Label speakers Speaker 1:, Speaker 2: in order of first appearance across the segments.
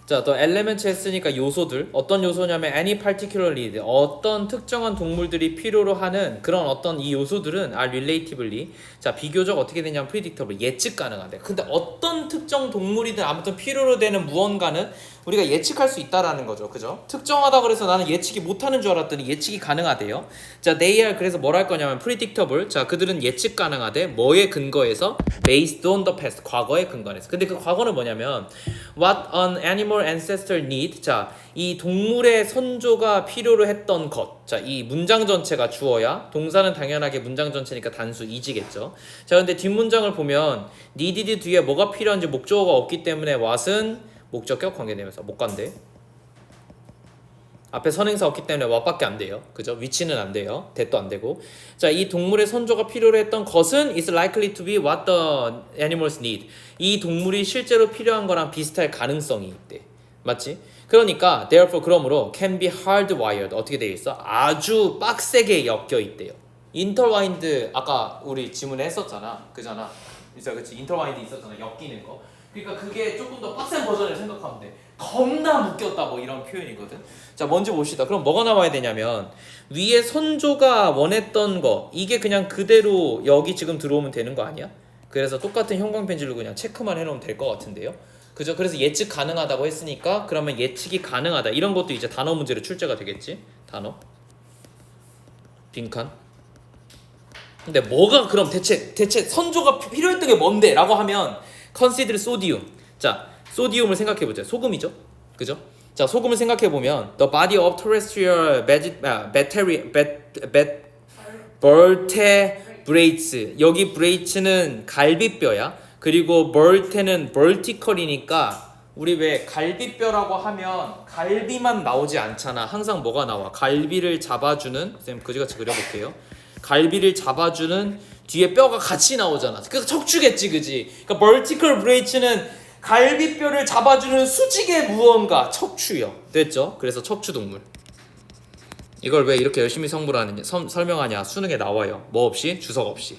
Speaker 1: 자, 또 elements 했으니까 요소들. 어떤 요소냐면 any particular need. 어떤 특정한 동물들이 필요로 하는 그런 어떤 이 요소들은 are relatively. 자, 비교적 어떻게 되냐면 predictable. 예측 가능하대. 근데 어떤 특정 동물이든 아무튼 필요로 되는 무언가는 우리가 예측할 수 있다라는 거죠. 그죠? 특정하다 그래서 나는 예측이 못하는 줄 알았더니 예측이 가능하대요. 자, they are 그래서 뭘 할 거냐면 predictable. 자, 그들은 예측 가능하대. 뭐에 근거해서? based on the past. 과거에 근거해서. 근데 그 과거는 뭐냐면 what an animal ancestor need. 자, 이 동물의 선조가 필요로 했던 것. 자, 이 문장 전체가 주어야. 동사는 당연하게 문장 전체니까 단수 이지겠죠. 자, 근데 뒷문장을 보면 needed 뒤에 뭐가 필요한지 목적어가 없기 때문에 what은 목적격 관계대명사 못 간대. 앞에 선행사 없기 때문에 what밖에 안 돼요. 그죠? 위치는 안 돼요. that도 안 되고. 자, 이 동물의 선조가 필요로 했던 것은 is likely to be what the animals need. 이 동물이 실제로 필요한 거랑 비슷할 가능성이 있대. 맞지? 그러니까 therefore 그러므로 can be hardwired. 어떻게 되어 있어? 아주 빡세게 엮여 있대요. intertwined 아까 우리 지문에 했었잖아. 그잖아. 그치? intertwined 있었잖아. 엮이는 거. 그러니까 그게 조금 더 빡센 버전을 생각하면 돼. 겁나 묶였다 뭐 이런 표현이거든. 자, 먼저 봅시다. 그럼 뭐가 나와야 되냐면 위에 선조가 원했던 거 이게 그냥 그대로 여기 지금 들어오면 되는 거 아니야? 그래서 똑같은 형광펜질로 그냥 체크만 해놓으면 될 것 같은데요. 그죠? 그래서 예측 가능하다고 했으니까 그러면 예측이 가능하다 이런 것도 이제 단어 문제로 출제가 되겠지. 단어 빈칸. 근데 뭐가 그럼 대체 선조가 필요했던 게 뭔데? 라고 하면 consider sodium. 자, 소디움을 생각해보자. 소금이죠. 그죠? 자, 소금을 생각해보면 the body of terrestrial vertebrates. 여기 brate는 갈비뼈야. 그리고 verte는 vertical이니까 우리 왜 갈비뼈라고 하면 갈비만 나오지 않잖아. 항상 뭐가 나와? 갈비를 잡아주는, 쌤 그지같이 그려볼게요. 갈비를 잡아주는 뒤에 뼈가 같이 나오잖아. 그 척추겠지, 그지? 그러니까 vertical brate는 갈비뼈를 잡아주는 수직의 무언가, 척추요. 됐죠? 그래서 척추동물. 이걸 왜 이렇게 열심히 설명하냐? 수능에 나와요. 뭐 없이? 주석 없이.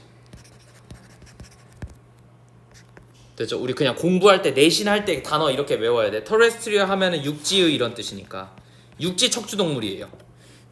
Speaker 1: 됐죠? 우리 그냥 공부할 때 내신할 때 단어 이렇게 외워야 돼. terrestrial 하면은 육지의 이런 뜻이니까. 육지 척추동물이에요.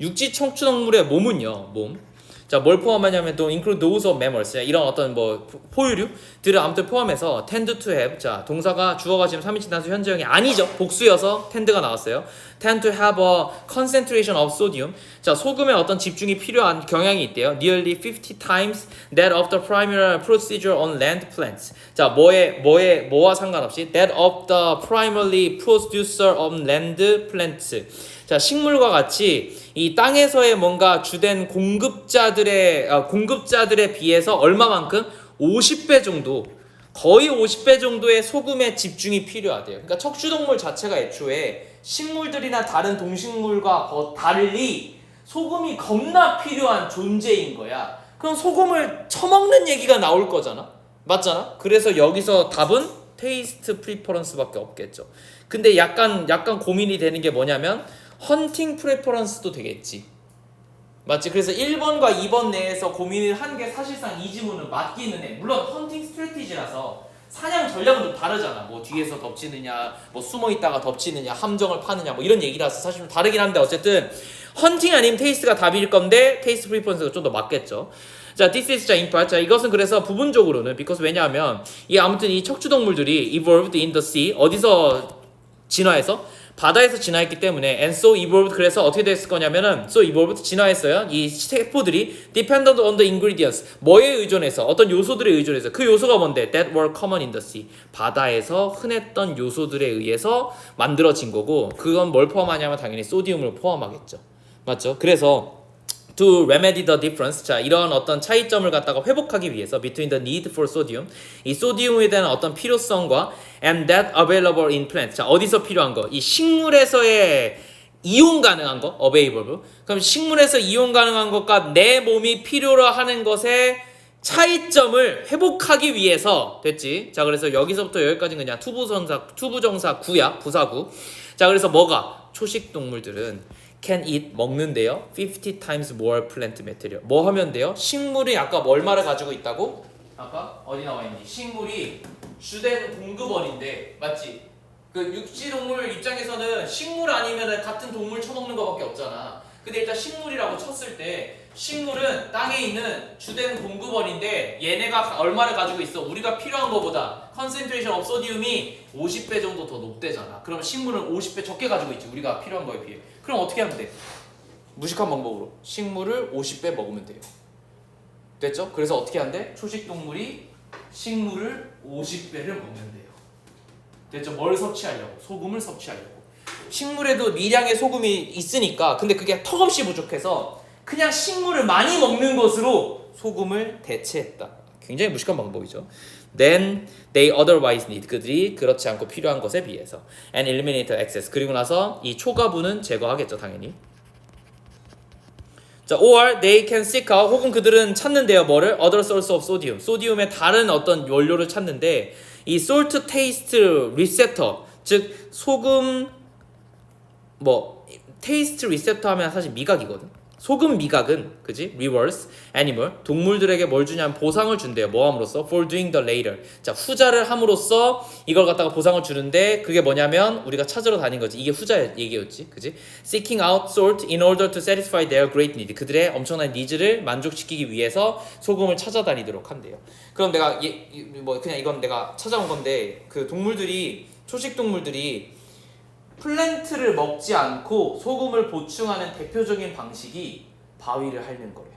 Speaker 1: 육지 척추동물의 몸은요. 몸. 자, 뭘 포함하냐면 또 include those of mammals. 이런 어떤 뭐 포유류들을 아무튼 포함해서 tend to have. 자, 동사가 주어가 지금 3인칭 단수 현재형이 아니죠. 복수여서 tend가 나왔어요. tend to have a concentration of sodium. 자, 소금에 어떤 집중이 필요한 경향이 있대요. nearly 50 times that of the primary procedure on land plants. 자, 뭐와 상관없이 that of the primarily producer of land plants. 자, 식물과 같이 이 땅에서의 뭔가 주된 공급자들에 비해서 얼마만큼? 50배 정도, 거의 50배 정도의 소금의 집중이 필요하대요. 그러니까 척추동물 자체가 애초에 식물들이나 다른 동식물과 달리 소금이 겁나 필요한 존재인 거야. 그럼 소금을 처먹는 얘기가 나올 거잖아. 맞잖아? 그래서 여기서 답은 테이스트 프리퍼런스밖에 없겠죠. 근데 약간 고민이 되는 게 뭐냐면 헌팅 프레퍼런스도 되겠지. 맞지? 그래서 1번과 2번 내에서 고민을 한 게 사실상 이 지문은 맞기는 해. 물론 헌팅 스트래티지라서 사냥 전략은 좀 다르잖아. 뭐 뒤에서 덮치느냐, 뭐 숨어 있다가 덮치느냐, 함정을 파느냐, 뭐 이런 얘기라서 사실 좀 다르긴 한데 어쨌든 헌팅 아니면 테이스트가 답일 건데 테이스트 프리퍼런스가 좀 더 맞겠죠. 자, this is the impact. 자, 이것은 그래서 부분적으로는 because 왜냐하면 아무튼 이 척추동물들이 evolved in the sea 어디서 진화해서 바다에서 진화했기 때문에 and so evolved. 그래서 어떻게 됐을 거냐면은 so evolved 진화했어요. 이 세포들이 dependent on the ingredients. 뭐에 의존해서? 어떤 요소들에 의존해서. 그 요소가 뭔데? that were common in the sea. 바다에서 흔했던 요소들에 의해서 만들어진 거고 그건 뭘 포함하냐면 당연히 소디움을 포함하겠죠. 맞죠? 그래서 to remedy the difference. 자, 이런 어떤 차이점을 갖다가 회복하기 위해서 between the need for sodium. 이 소디움에 대한 어떤 필요성과 and that available in plants. 자, 어디서 필요한 거? 이 식물에서의 이용 가능한 거, available. 그럼 식물에서 이용 가능한 것과 내 몸이 필요로 하는 것의 차이점을 회복하기 위해서 됐지. 자, 그래서 여기서부터 여기까지는 그냥 투부정사 구야, 부사구. 자, 그래서 뭐가? 초식 동물들은 can eat 먹는데요. 50 times more plant material. 뭐 하면 돼요? 식물이 아까 얼마를 가지고 있다고? 아까 어디 나와 있니? 식물이 주된 공급원인데 맞지? 그 육지동물 입장에서는 식물 아니면 같은 동물 쳐먹는 거밖에 없잖아. 근데 일단 식물이라고 쳤을 때 식물은 땅에 있는 주된 공급원인데 얘네가 얼마를 가지고 있어? 우리가 필요한 거보다 컨센트레이션 업 소디움이 50배 정도 더 높대잖아. 그럼 식물은 50배 적게 가지고 있지, 우리가 필요한 거에 비해. 그럼 어떻게 하면 돼? 무식한 방법으로 식물을 50배 먹으면 돼요. 됐죠? 그래서 어떻게 한대? 초식동물이 식물을 50배를 먹는 돼요. 됐죠? 뭘 섭취하려고? 소금을 섭취하려고. 식물에도 미량의 소금이 있으니까, 근데 그게 턱없이 부족해서 그냥 식물을 많이 먹는 것으로 소금을 대체했다. 굉장히 무식한 방법이죠. Then they otherwise need, 그들이 그렇지 않고 필요한 것에 비해서. And eliminate excess, 그리고 나서 이 초과분은 제거하겠죠, 당연히. 자, or they can seek out, 혹은 그들은 찾는데요, 뭐를? Other source of sodium, 소디움의 다른 어떤 원료를 찾는데, 이 salt taste receptor, 즉 소금 테이스트 리셉터 하면 사실 미각이거든. 소금 미각은, 그지? reverse animal, 동물들에게 뭘 주냐면 보상을 준대요. 뭐 함으로써? for doing the later. 자, 후자를 함으로써 이걸 갖다가 보상을 주는데, 그게 뭐냐면 우리가 찾으러 다닌 거지. 이게 후자 얘기였지, 그지? seeking out salt in order to satisfy their great need, 그들의 엄청난 니즈를 만족시키기 위해서 소금을 찾아다니도록 한대요. 그럼 내가 그냥 이건 내가 찾아온 건데, 그 동물들이, 초식 동물들이 플랜트를 먹지 않고 소금을 보충하는 대표적인 방식이 바위를 핥는 거래.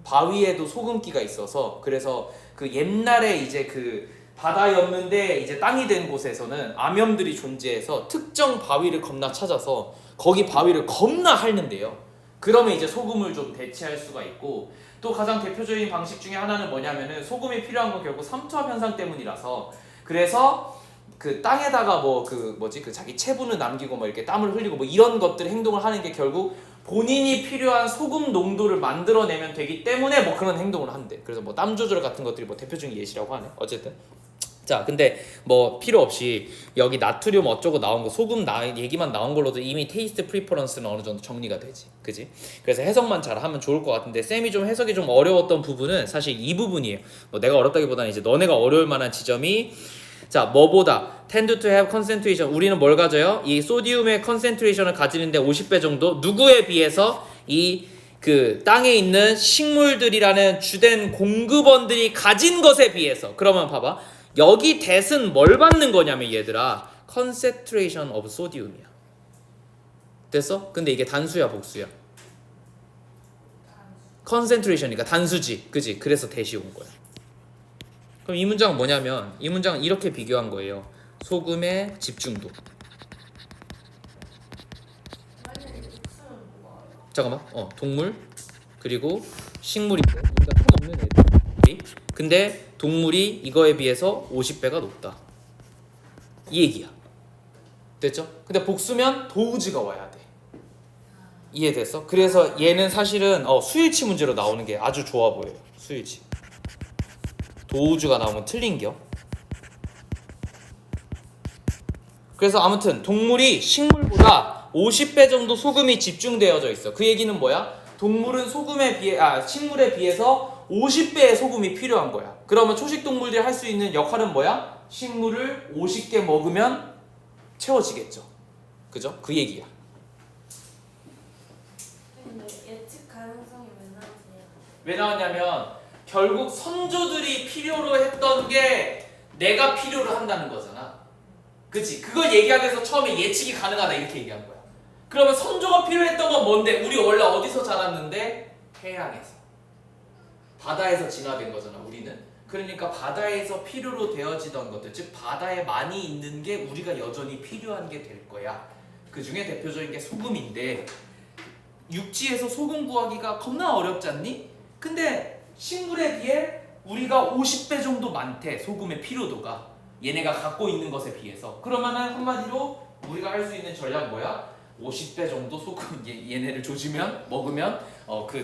Speaker 1: 바위에도 소금기가 있어서, 그래서 그 옛날에 이제 그 바다였는데 이제 땅이 된 곳에서는 암염들이 존재해서 특정 바위를 겁나 찾아서 거기 바위를 겁나 핥는데요. 그러면 이제 소금을 좀 대체할 수가 있고, 또 가장 대표적인 방식 중에 하나는 뭐냐면은, 소금이 필요한 건 결국 삼투압 현상 때문이라서, 그래서 그 땅에다가 그 자기 체분을 남기고 이렇게 땀을 흘리고 이런 것들 행동을 하는 게 결국 본인이 필요한 소금 농도를 만들어내면 되기 때문에 그런 행동을 한대. 그래서 땀 조절 같은 것들이 대표적인 예시라고 하네. 어쨌든 자, 근데 필요 없이 여기 나트륨 어쩌고 나온 거, 소금 얘기만 나온 걸로도 이미 테이스트 프리퍼런스는 어느 정도 정리가 되지, 그지? 그래서 해석만 잘하면 좋을 것 같은데, 쌤이 좀 해석이 좀 어려웠던 부분은 사실 이 부분이에요. 내가 어렵다기보다는 이제 너네가 어려울 만한 지점이, 자, 뭐보다 tend to have concentration, 우리는 뭘 가져요? 이 소디움의 컨센트레이션을 가지는데 50배 정도, 누구에 비해서? 이 그 땅에 있는 식물들이라는 주된 공급원들이 가진 것에 비해서. 그러면 봐봐, 여기 대은 뭘 받는 거냐면 얘들아, concentration of sodium이야. 됐어? 근데 이게 단수야 복수야? concentration이니까 단수지, 그지? 그래서 대시 온 거야. 그럼 이 문장은 뭐냐면, 이 문장은 이렇게 비교한 거예요. 소금의 집중도. 잠깐만, 동물 그리고 식물인데 우리가 처먹는 애들이, 근데 동물이 이거에 비해서 50배가 높다, 이 얘기야. 됐죠? 근데 복수면 도우즈가 와야 돼. 이해됐어? 그래서 얘는 사실은 수일치 문제로 나오는 게 아주 좋아 보여요. 수일치. 도우주가 나오면 틀린겨. 그래서 아무튼 동물이 식물보다 50배 정도 소금이 집중되어져 있어. 그 얘기는 뭐야? 동물은 식물에 비해서 50배의 소금이 필요한 거야. 그러면 초식 동물들이 할 수 있는 역할은 뭐야? 식물을 50개 먹으면 채워지겠죠. 그죠? 그 얘기야.
Speaker 2: 근데 예측 가능성이
Speaker 1: 왜 나왔냐면, 결국 선조들이 필요로 했던 게 내가 필요로 한다는 거잖아. 그치? 그걸 얘기하기 위해서 처음에 예측이 가능하다 이렇게 얘기한 거야. 그러면 선조가 필요했던 건 뭔데? 우리 원래 어디서 자랐는데? 해양에서. 바다에서 진화된 거잖아, 우리는. 그러니까 바다에서 필요로 되어지던 것들, 즉 바다에 많이 있는 게 우리가 여전히 필요한 게 될 거야. 그 중에 대표적인 게 소금인데, 육지에서 소금 구하기가 겁나 어렵지 않니? 근데 식물에 비해 우리가 50배 정도 많대, 소금의 필요도가. 얘네가 갖고 있는 것에 비해서. 그러면은 한마디로 우리가 할 수 있는 전략 뭐야? 50배 정도 소금 얘네를 먹으면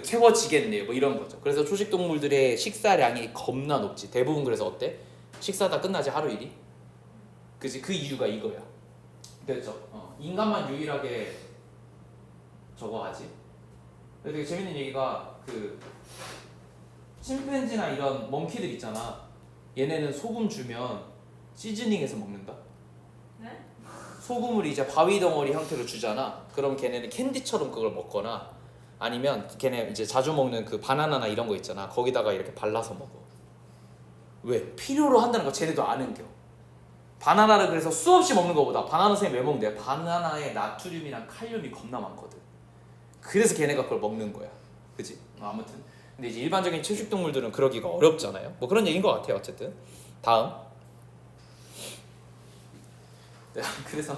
Speaker 1: 채워지겠네요. 이런 거죠. 그래서 초식 동물들의 식사량이 겁나 높지. 대부분. 그래서 어때? 식사 다 끝나지, 하루 일이. 그지? 그 이유가 이거야. 됐죠? 인간만 유일하게 저거 하지. 되게 재밌는 얘기가, 침팬지나 이런 멍키들 있잖아. 얘네는 소금 주면 시즈닝해서 먹는다.
Speaker 2: 네?
Speaker 1: 소금을 이제 바위 덩어리 형태로 주잖아. 그럼 걔네는 캔디처럼 그걸 먹거나 아니면 걔네 이제 자주 먹는 그 바나나나 이런 거 있잖아. 거기다가 이렇게 발라서 먹어. 왜? 필요로 한다는 거 쟤네도 아는겨. 바나나를 그래서 수없이 먹는 것보다 바나나 쌤이 왜 먹는데? 바나나에 나트륨이랑 칼륨이 겁나 많거든. 그래서 걔네가 그걸 먹는 거야. 그치? 아무튼 근데 이제 일반적인 채식 동물들은 그러기가 어렵잖아요. 뭐 그런 얘기인 것 같아요. 어쨌든 다음. 네, 그래서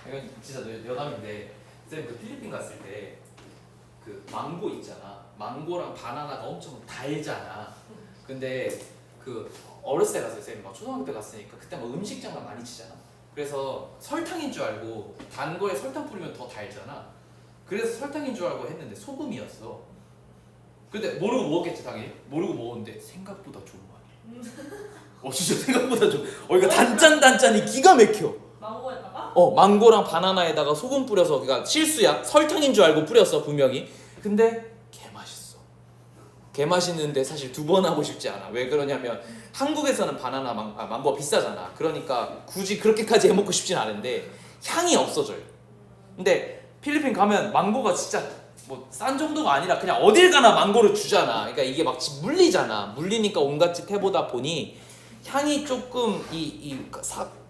Speaker 1: 이건 진짜 여담인데 쌤 그 필리핀 갔을 때 그 망고 있잖아. 망고랑 바나나가 엄청 달잖아. 근데 그 어렸을 때 갔어요. 쌤 막 초등학교 때 갔으니까 그때 막 음식 장난 많이 치잖아. 그래서 설탕인 줄 알고 단 거에 설탕 뿌리면 더 달잖아. 그래서 설탕인 줄 알고 했는데 소금이었어. 근데 모르고 먹었겠지 당연히. 모르고 먹었는데 생각보다 좋은 거야. 진짜 생각보다 좋아. 이거 단짠단짠이 기가 막혀.
Speaker 2: 망고에다가?
Speaker 1: 망고랑 바나나에다가 소금 뿌려서 그러니까 실수야. 설탕인 줄 알고 뿌렸어 분명히. 근데 개 맛있어. 개 맛있는데 사실 두 번 하고 싶지 않아. 왜 그러냐면 한국에서는 바나나 망고가 비싸잖아. 그러니까 굳이 그렇게까지 해먹고 싶진 않은데 향이 없어져요. 근데 필리핀 가면 망고가 진짜 뭐 싼 정도가 아니라 그냥 어딜 가나 망고를 주잖아. 그러니까 이게 막 물리잖아. 물리니까 온갖 짓 해보다 보니 향이 조금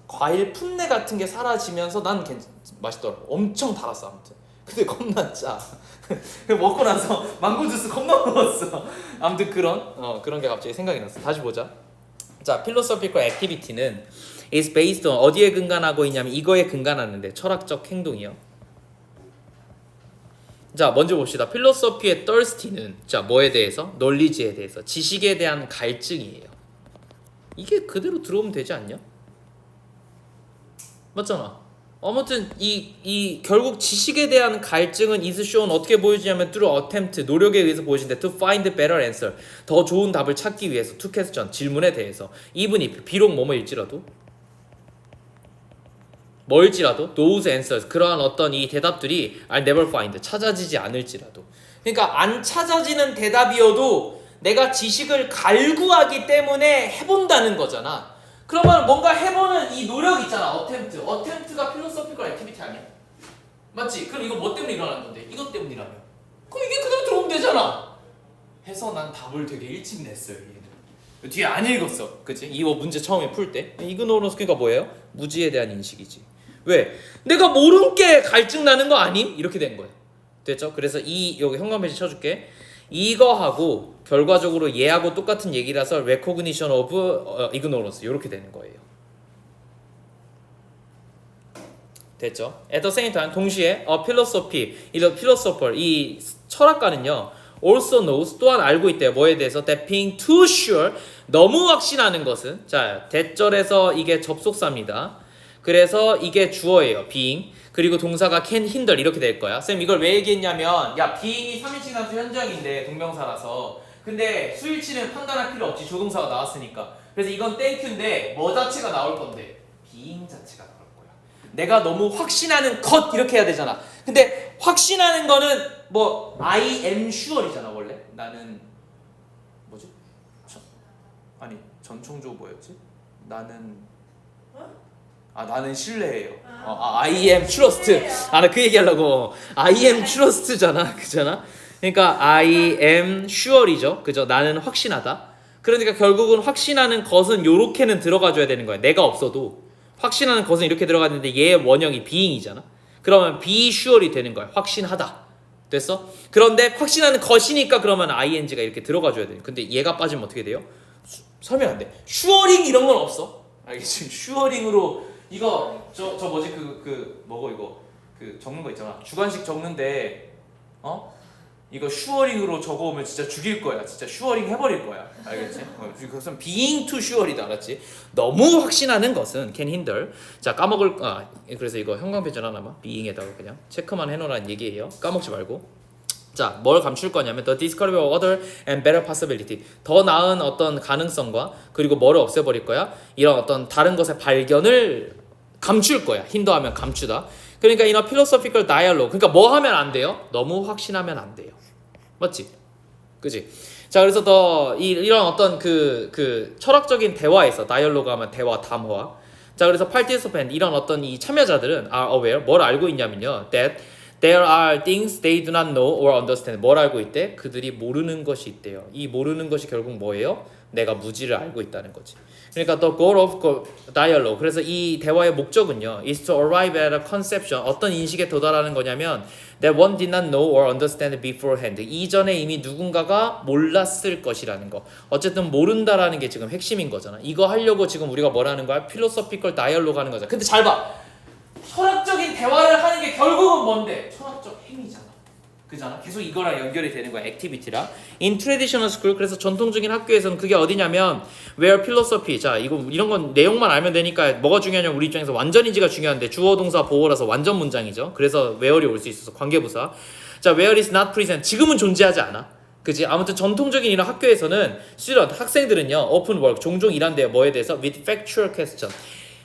Speaker 1: 과일 풋내 같은 게 사라지면서 난 맛있더라고. 엄청 달았어 아무튼. 근데 겁나 짜. 먹고 나서 망고 주스 겁나 먹었어. 아무튼 그런 게 갑자기 생각이 났어. 다시 보자. 자, philosophical activity는 is based on 어디에 근간하고 있냐면 이거에 근간하는데 철학적 행동이요. 자, 먼저 봅시다. 필로소피의 thirsty는 자 뭐에 대해서? knowledge에 대해서, 지식에 대한 갈증이에요. 이게 그대로 들어오면 되지 않냐? 맞잖아. 아무튼 이 결국 지식에 대한 갈증은 is shown 어떻게 보여지냐면 through attempt 노력에 의해서 보여진대. to find better answer 더 좋은 답을 찾기 위해서 to question 질문에 대해서 even if 비록 뭐뭐일지라도 뭐일지라도 those answers 그러한 어떤 이 대답들이 are never find 찾아지지 않을지라도 그러니까 안 찾아지는 대답이어도 내가 지식을 갈구하기 때문에 해본다는 거잖아. 그러면 뭔가 해보는 이 노력 있잖아. attempt가 philosophical activity 아니야? 맞지? 그럼 이거 뭐 때문에 일어나는 건데? 이것 때문이라며. 그럼 이게 그대로 들어오면 되잖아. 해서 난 답을 되게 일찍 냈어요. 얘는 뒤에 안 읽었어. 그치? 이거 문제 처음에 풀 때 이그노런스 그러니까 뭐예요? 무지에 대한 인식이지. 왜? 내가 모른 게 갈증 나는 거 아님? 이렇게 된 거야. 됐죠? 그래서 여기 형광펜 쳐줄게. 이거하고 결과적으로 얘하고 똑같은 얘기라서 recognition of ignorance 이렇게 되는 거예요. 됐죠? At the same time 동시에 philosophy, philosopher 이 철학가는요 also knows 또한 알고 있대요. 뭐에 대해서? That being too sure 너무 확신하는 것은 자 대절에서 이게 접속사입니다. 그래서 이게 주어예요. being 그리고 동사가 can hinder 이렇게 될 거야. 쌤 이걸 왜 얘기했냐면 야 being이 3인칭 단수 현장인데 동명사라서 근데 수일치는 판단할 필요 없지. 조동사가 나왔으니까. 그래서 이건 땡큐인데 뭐 자체가 나올 건데 being 자체가 나올 거야. 내가 너무 확신하는 것 이렇게 해야 되잖아. 근데 확신하는 거는 뭐 I am sure이잖아 원래. 나는 뭐지? 전총조 뭐였지? 나는 나는 신뢰해요. I am trust. 나 그 얘기하려고. I am trust잖아, 그잖아. 그러니까 I am sure이죠, 그죠? 나는 확신하다. 그러니까 결국은 확신하는 것은 요렇게는 들어가줘야 되는 거야. 내가 없어도 확신하는 것은 이렇게 들어가는데 얘의 원형이 being이잖아. 그러면 be sure이 되는 거야. 확신하다. 됐어? 그런데 확신하는 것이니까 그러면 ing가 이렇게 들어가줘야 돼. 근데 얘가 빠지면 어떻게 돼요? 설명 안 돼. sureing 이런 건 없어. 알겠지? sureing으로 이거 저 뭐지 뭐고 이거 적는 거 있잖아. 주관식 적는데 이거 슈어링으로 적어오면 진짜 죽일 거야. 진짜 슈어링 해버릴 거야. 알겠지? 그것은 being too sure이다. 알았지? 너무 확신하는 것은 can hinder. 자 그래서 이거 형광펜 하나만 being에다가 그냥 체크만 해놓으라는 얘기예요. 까먹지 말고. 자, 뭘 감출 거냐면 the discovery of other and better possibility. 더 나은 어떤 가능성과 그리고 뭐를 없애버릴 거야? 이런 어떤 다른 것의 발견을 감출 거야. 힌더하면 감추다. 그러니까 in a philosophical dialogue. 그러니까 뭐 하면 안 돼요? 너무 확신하면 안 돼요. 맞지? 그지? 자, 그래서 이런 어떤 그 철학적인 대화에서 다이얼로그 하면 대화, 담화. 자, 그래서 participant 이런 어떤 이 참여자들은 are aware 뭘 알고 있냐면요. that there are things they do not know or understand. 뭘 알고 있대? 그들이 모르는 것이 있대요. 이 모르는 것이 결국 뭐예요? 내가 무지를 알고 있다는 거지. 그러니까 the goal of dialogue. 그래서 이 대화의 목적은요. is to arrive at a conception. 어떤 인식에 도달하는 거냐면 that one did not know or understand beforehand. 이전에 이미 누군가가 몰랐을 것이라는 거. 어쨌든 모른다라는 게 지금 핵심인 거잖아. 이거 하려고 지금 우리가 뭐라는 거야? philosophical dialogue 하는 거잖아. 근데 잘 봐. 철학적인 대화를 하는 게 결국은 뭔데? 철학적 행위잖아. 그잖아. 계속 이거랑 연결이 되는 거야. 액티비티랑. In traditional school 그래서 전통적인 학교에서는 그게 어디냐면 where philosophy. 자, 이거 이런 건 내용만 알면 되니까 뭐가 중요하냐면 우리 입장에서 완전인지가 중요한데 주어 동사 보어라서 완전 문장이죠. 그래서 where이 올 수 있어서 관계부사. 자, where is not present. 지금은 존재하지 않아. 그지? 아무튼 전통적인 이런 학교에서는 student 학생들은요. open work 종종 일한대요. 뭐에 대해서? with factual question.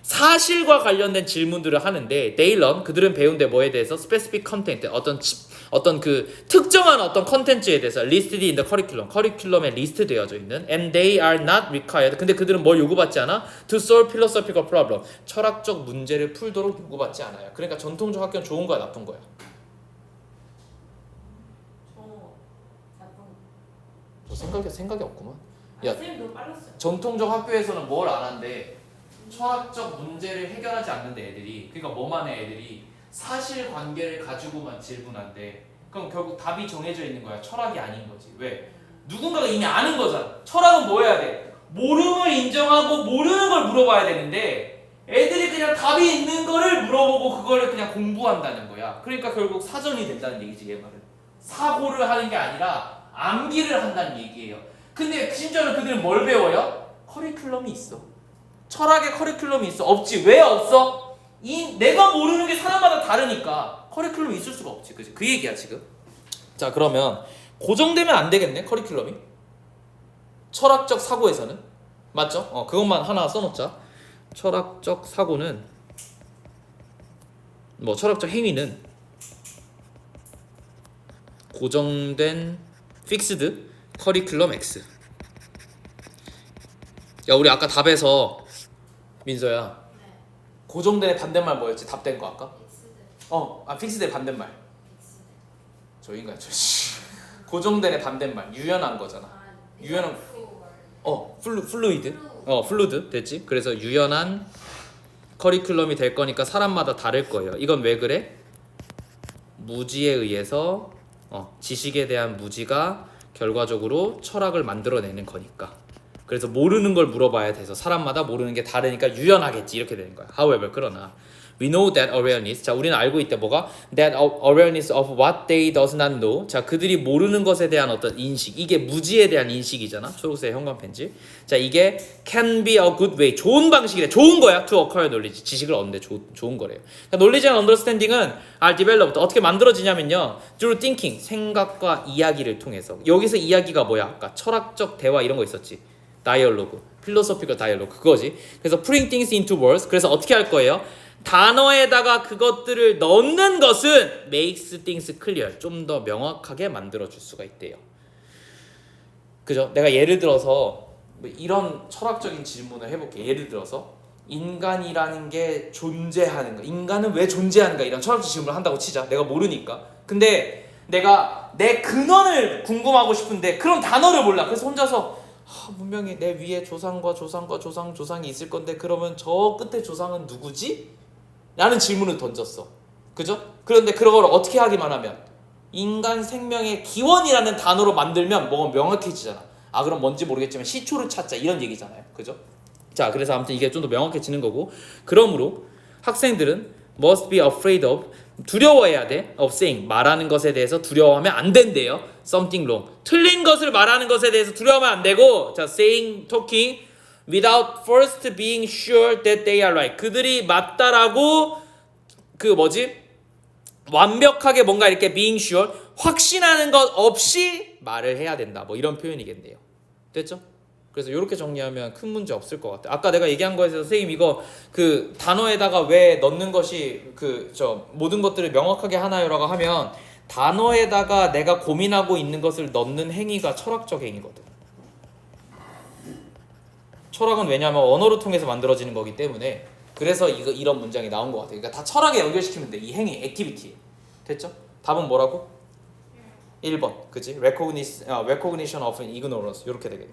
Speaker 1: 사실과 관련된 질문들을 하는데 they learn 그들은 배운데 뭐에 대해서 specific content 어떤 그 특정한 어떤 컨텐츠에 대해서 listed in the curriculum 커리큘럼에 리스트 되어져 있는 and they are not required 근데 그들은 뭘 요구받지 않아? to solve philosophical problem 철학적 문제를 풀도록 요구받지 않아요. 그러니까 전통적 학교는 좋은 거야 나쁜 거야?
Speaker 2: 나쁜.
Speaker 1: 생각이 없구만.
Speaker 2: 야, 쌤 너무 빨랐어요.
Speaker 1: 전통적 학교에서는 뭘 안 한대? 철학적 문제를 해결하지 않는데 애들이 그러니까 뭐만 해 애들이 사실관계를 가지고만 질문한대. 그럼 결국 답이 정해져 있는 거야. 철학이 아닌 거지. 왜? 누군가가 이미 아는 거잖아. 철학은 뭐 해야 돼? 모름을 인정하고 모르는 걸 물어봐야 되는데 애들이 그냥 답이 있는 거를 물어보고 그거를 그냥 공부한다는 거야. 그러니까 결국 사전이 된다는 얘기지 얘 말은. 사고를 하는 게 아니라 암기를 한다는 얘기예요. 근데 심지어는 그들은 뭘 배워요? 커리큘럼이 있어. 철학의 커리큘럼이 있어? 없지. 왜 없어? 내가 모르는 게 사람마다 다르니까 커리큘럼이 있을 수가 없지. 그치? 그 얘기야 지금. 자 그러면 고정되면 안 되겠네 커리큘럼이. 철학적 사고에서는 맞죠? 그것만 하나 써놓자. 철학적 사고는 뭐 철학적 행위는 고정된 fixed 커리큘럼 X. 야 우리 아까 답에서 민서야
Speaker 2: 네.
Speaker 1: 고정된 반대말 뭐였지? 답된 거 아까?
Speaker 2: 엑스드.
Speaker 1: 픽스드의 반대말
Speaker 2: 엑스드.
Speaker 1: 저 인간 저 고정된의 반대말 유연한 거잖아. 유연한 플루이드 플루드 됐지? 그래서 유연한 커리큘럼이 될 거니까 사람마다 다를 거예요. 이건 왜 그래? 무지에 의해서 지식에 대한 무지가 결과적으로 철학을 만들어내는 거니까. 그래서 모르는 걸 물어봐야 돼서 사람마다 모르는 게 다르니까 유연하겠지 이렇게 되는 거야. However 그러나 we know that awareness. 자 우리는 알고 있대 뭐가? That awareness of what they does not know. 자 그들이 모르는 것에 대한 어떤 인식. 이게 무지에 대한 인식이잖아. 초록색 현관 펜지. 자 이게 can be a good way. 좋은 방식이래. 좋은 거야. To acquire knowledge. 지식을 얻는데 좋은 거래요. 그러니까 knowledge and understanding은 are developed. 어떻게 만들어지냐면요. through thinking. 생각과 이야기를 통해서. 여기서 이야기가 뭐야? 아까 철학적 대화 이런 거 있었지. 다이얼로그, 필로소피컬 다이얼로그 그거지. 그래서 putting things into words. 그래서 어떻게 할 거예요? 단어에다가 그것들을 넣는 것은 makes things clear. 좀 더 명확하게 만들어 줄 수가 있대요. 그죠? 내가 예를 들어서 뭐 이런 철학적인 질문을 해볼게. 예를 들어서 인간이라는 게 존재하는가? 인간은 왜 존재하는가? 이런 철학적 질문을 한다고 치자. 내가 모르니까. 근데 내가 내 근원을 궁금하고 싶은데 그런 단어를 몰라. 그래서 혼자서 분명히 내 위에 조상과 조상이 있을 건데 그러면 저 끝에 조상은 누구지? 라는 질문을 던졌어. 그죠? 그런데 그걸 어떻게 하기만 하면 인간 생명의 기원이라는 단어로 만들면 뭐가 명확해지잖아. 그럼 뭔지 모르겠지만 시초를 찾자 이런 얘기잖아요. 그죠? 자 그래서 아무튼 이게 좀 더 명확해지는 거고 그러므로 학생들은 must be afraid of 두려워해야 돼. of saying 말하는 것에 대해서 두려워하면 안 된대요. something wrong 틀린 것을 말하는 것에 대해서 두려워하면 안 되고 자 saying, talking without first being sure that they are right 그들이 맞다라고 완벽하게 뭔가 이렇게 being sure 확신하는 것 없이 말을 해야 된다. 뭐 이런 표현이겠네요. 됐죠? 그래서 이렇게 정리하면 큰 문제 없을 것 같아요. 아까 내가 얘기한 거에서 선생님 이거 그 단어에다가 왜 넣는 것이 모든 것들을 명확하게 하나요라고 하면 단어에다가 내가 고민하고 있는 것을 넣는 행위가 철학적 행위거든. 철학은 왜냐하면 언어를 통해서 만들어지는 거기 때문에 그래서 이런 문장이 나온 것 같아요. 그러니까 다 철학에 연결시키면 돼. 이 행위, 액티비티. 됐죠? 답은 뭐라고? 1번. 그지? recognition of ignorance. 이렇게 되겠네.